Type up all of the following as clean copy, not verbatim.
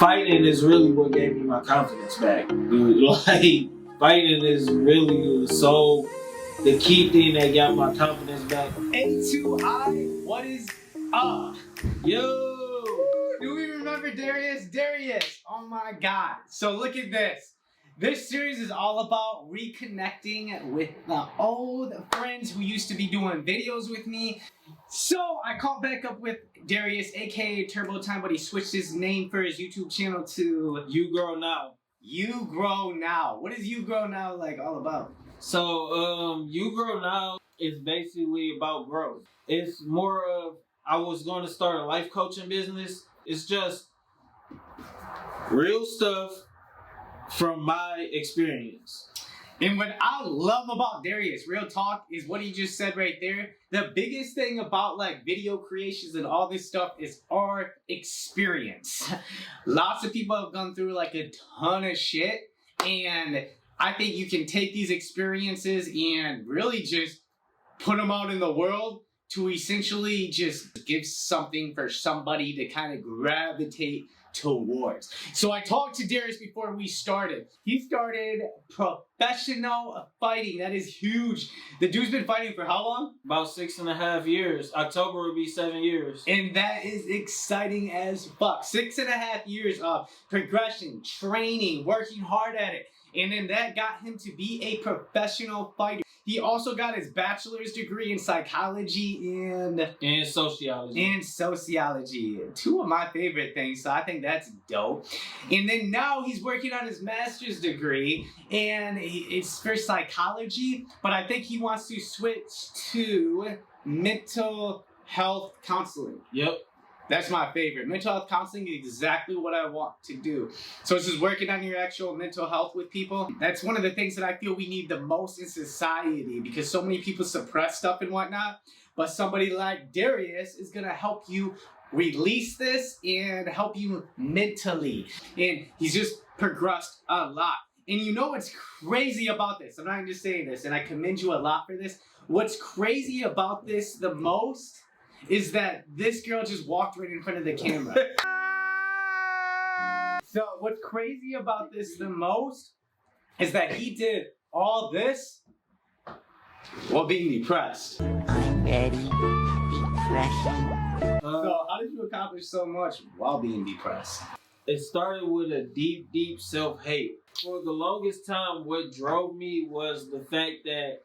fighting is really what gave me my confidence back, dude. Like, fighting is really the key thing that got my confidence back. A2I, what is up? Yo! Do we remember Darius? Darius! Oh my god. So look at this. This series is all about reconnecting with the old friends who used to be doing videos with me. So I called back up with Darius, aka Turbo Time, but he switched his name for his YouTube channel to You Grow Now. You Grow Now. What is You Grow Now like all about? So, You Grow Now is basically about growth. It's more of, I was going to start a life coaching business. It's just real stuff from my experience. And what I love about Darius, real talk, is what he just said right there. The biggest thing about like video creations and all this stuff is our experience. Lots of people have gone through like a ton of shit, and I think you can take these experiences and really just put them out in the world to essentially just give something for somebody to kind of gravitate towards. So I talked to Darius before we started. He started professional fighting. That is huge. The dude's been fighting for how long? About 6.5 years. October will be 7 years. And that is exciting as fuck. 6.5 years of progression, training, working hard at it. And then that got him to be a professional fighter. He also got his bachelor's degree in psychology and sociology. Two of my favorite things, so I think that's dope. And then now he's working on his master's degree, and it's for psychology, but I think he wants to switch to mental health counseling. Yep. That's my favorite. Mental health counseling is exactly what I want to do. So it's just working on your actual mental health with people. That's one of the things that I feel we need the most in society, because so many people suppress stuff and whatnot. But somebody like Darius is going to help you release this and help you mentally. And he's just progressed a lot. And you know what's crazy about this? I'm not even just saying this, and I commend you a lot for this. What's crazy about this the most is that this girl just walked right in front of the camera. So what's crazy about this the most is that he did all this while being depressed. I'm ready. Depression. So how did you accomplish so much while being depressed? It started with a deep, deep self-hate. For the longest time, what drove me was the fact that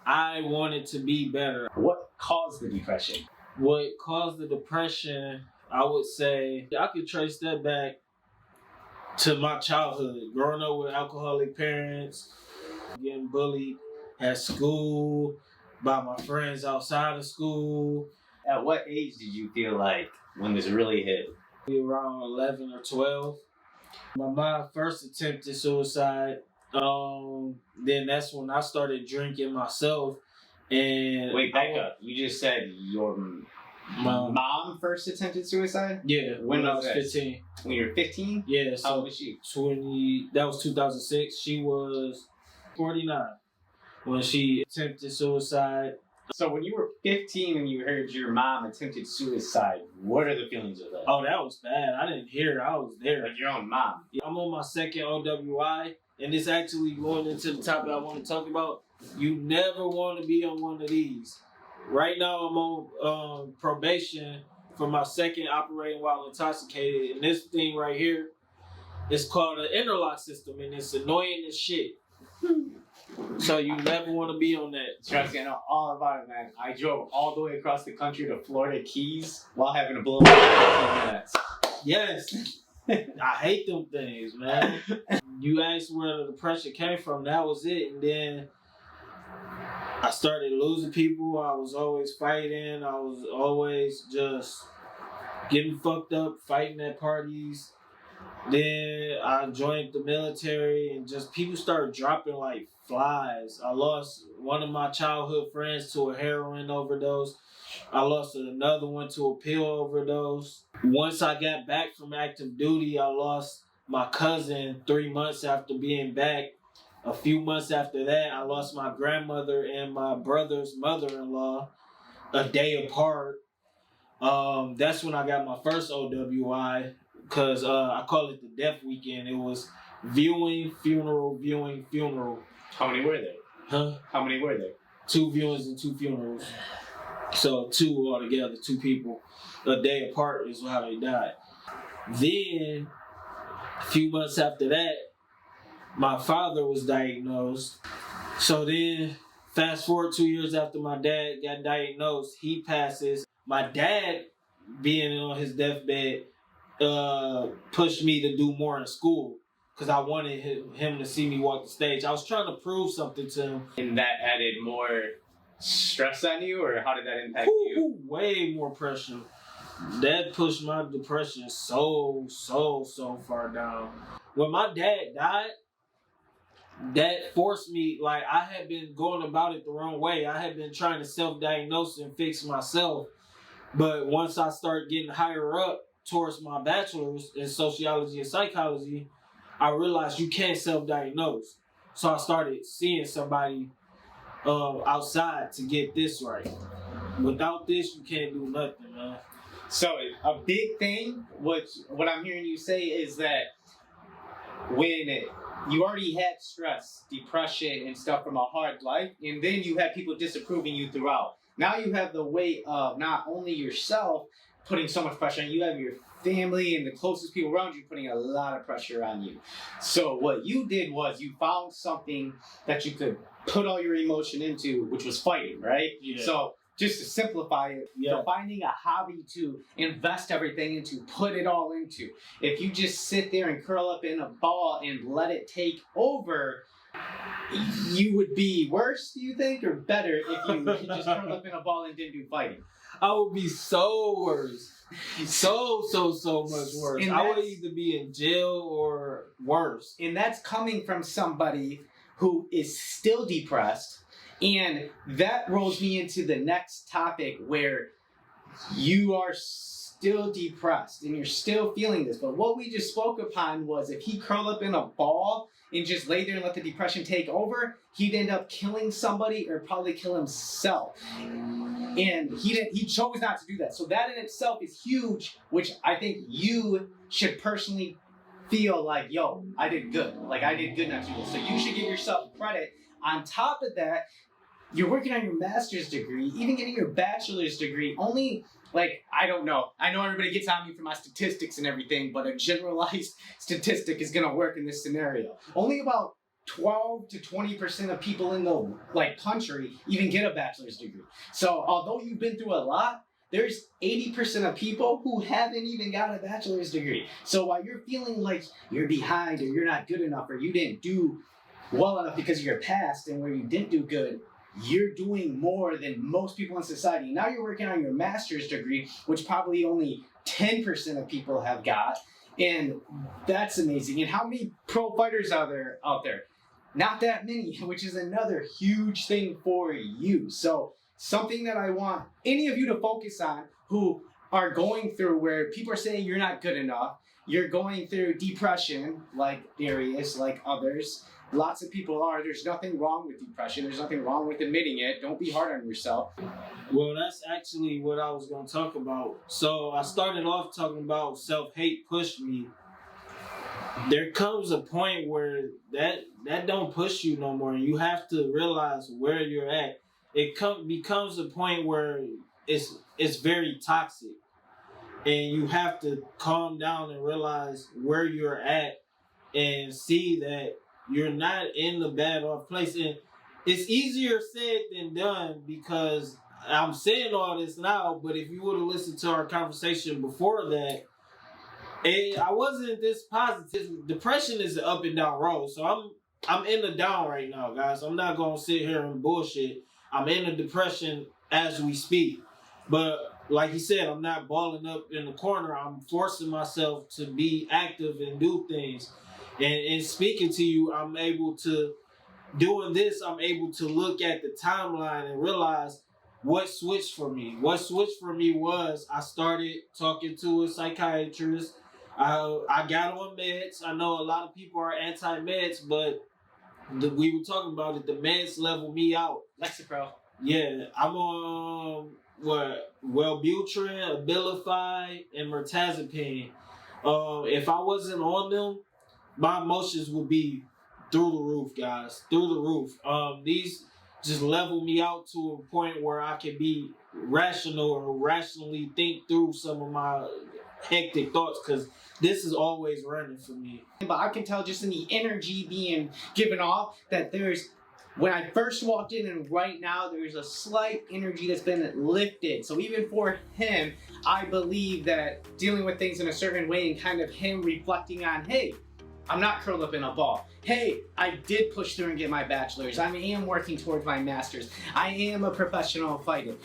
I wanted to be better. What caused the depression? What caused the depression, I would say, I could trace that back to my childhood. Growing up with alcoholic parents, getting bullied at school, by my friends outside of school. At what age did you feel like when this really hit? Around 11 or 12. My mom first attempted suicide. Then that's when I started drinking myself. And wait, back up. You just said your mom first attempted suicide? Yeah, when I was 15. When you were 15? Yeah. So how old was she? 20. That was 2006. She was 49 when she attempted suicide. So when you were 15 and you heard your mom attempted suicide, what are the feelings of that? Oh, that was bad. I didn't hear it. I was there. Like your own mom? Yeah, I'm on my second OWI, and it's actually going into the topic I want to talk about. You never want to be on one of these. Right now, I'm on probation for my second operating while intoxicated, and this thing right here is called an interlock system, and it's annoying as shit. So you never want to be on that. Trust me, I know all about it, man. I drove all the way across the country to Florida Keys while having a blow up for 15 minutes. Yes. I hate them things, man. You asked where the depression came from. That was it. And then I started losing people. I was always fighting. I was always just getting fucked up, fighting at parties. Then I joined the military, and just people started dropping like flies. I lost one of my childhood friends to a heroin overdose. I lost another one to a pill overdose. Once I got back from active duty, I lost my cousin 3 months after being back. A few months after that, I lost my grandmother and my brother's mother-in-law a day apart. That's when I got my first OWI. because I call it the death weekend. It was viewing, funeral, viewing, funeral. How many were there? Huh? How many were there? 2 viewings and 2 funerals. So 2 altogether, 2 people. A day apart is how they died. Then, a few months after that, my father was diagnosed. So then, fast forward 2 years after my dad got diagnosed, he passes. My dad, being on his deathbed, pushed me to do more in school because I wanted him to see me walk the stage. I was trying to prove something to him. And that added more stress on you, or how did that impact you? Way more pressure. That pushed my depression so far down. When my dad died, that forced me, like, I had been going about it the wrong way. I had been trying to self-diagnose and fix myself. But once I started getting higher up towards my bachelor's in sociology and psychology, I realized you can't self-diagnose. So I started seeing somebody outside to get this right. Without this, you can't do nothing, man. So a big thing, what I'm hearing you say is that when you already had stress, depression, and stuff from a hard life, and then you had people disapproving you throughout. Now you have the weight of not only yourself putting so much pressure on you, have your family and the closest people around you putting a lot of pressure on you. So what you did was you found something that you could put all your emotion into, which was fighting, right? Yeah. So just to simplify it, Yeah. finding a hobby to invest everything into, put it all into. If you just sit there and curl up in a ball and let it take over, you would be worse, do you think, or better if you just curled up in a ball and didn't do fighting? I would be so worse. So much worse. And I would either be in jail or worse. And that's coming from somebody who is still depressed. And that rolls me into the next topic where you are still depressed and you're still feeling this. But what we just spoke upon was if he curled up in a ball and just lay there and let the depression take over, he'd end up killing somebody or probably kill himself. And he chose not to do that. So that in itself is huge, which I think you should personally feel like, yo, I did good. Like, I did good not to do this. So you should give yourself credit. On top of that, you're working on your master's degree, even getting your bachelor's degree. Only, like, I don't know. I know everybody gets on me for my statistics and everything, but a generalized statistic is going to work in this scenario. Only about 12 to 20% of people in the country even get a bachelor's degree. So although you've been through a lot, there's 80% of people who haven't even got a bachelor's degree. So while you're feeling like you're behind or you're not good enough or you didn't do well enough because of your past and where you didn't do good, you're doing more than most people in society. Now you're working on your master's degree, which probably only 10% of people have got. And that's amazing. And how many pro fighters are there out there? Not that many, which is another huge thing for you. So something that I want any of you to focus on who are going through where people are saying you're not good enough, you're going through depression like Darius, like others. Lots of people are. There's nothing wrong with depression. There's nothing wrong with admitting it. Don't be hard on yourself. Well, that's actually what I was going to talk about. So I started off talking about self-hate pushed me. There comes a point where that don't push you no more. You have to realize where you're at. It becomes a point where it's very toxic. And you have to calm down and realize where you're at and see that you're not in the bad off place. And it's easier said than done because I'm saying all this now, but if you would have listened to our conversation before that, I wasn't this positive. Depression is an up and down road. So I'm in the down right now, guys. I'm not gonna sit here and bullshit. I'm in a depression as we speak. But like you said, I'm not balling up in the corner. I'm forcing myself to be active and do things. And speaking to you, I'm able to look at the timeline and realize what switched for me. What switched for me was I started talking to a psychiatrist. I got on meds. I know a lot of people are anti-meds, but we were talking about it. The meds level me out. Lexapro. Yeah, I'm on Wellbutrin, Abilify, and mirtazapine. If I wasn't on them, my emotions would be through the roof, guys. Through the roof. These just level me out to a point where I can be rational or rationally think through some of my hectic thoughts, because this is always running for me. But I can tell just in the energy being given off that there's, when I first walked in and right now, there's a slight energy that's been lifted. So even for him, I believe that dealing with things in a certain way and kind of him reflecting on, hey, I'm not curled up in a ball. Hey, I did push through and get my bachelor's. I am working towards my master's. I am a professional fighter.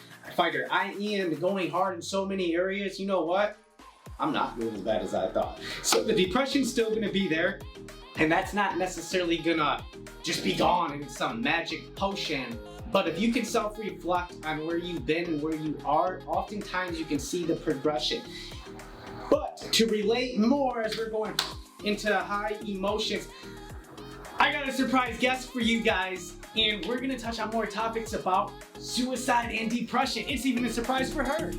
I am going hard in so many areas. You know what? I'm not doing as bad as I thought. So the depression's still gonna be there, and that's not necessarily gonna just be gone in some magic potion. But if you can self-reflect on where you've been and where you are, oftentimes you can see the progression. But to relate more as we're going into high emotions, I got a surprise guest for you guys, and we're gonna touch on more topics about suicide and depression. It's even a surprise for her.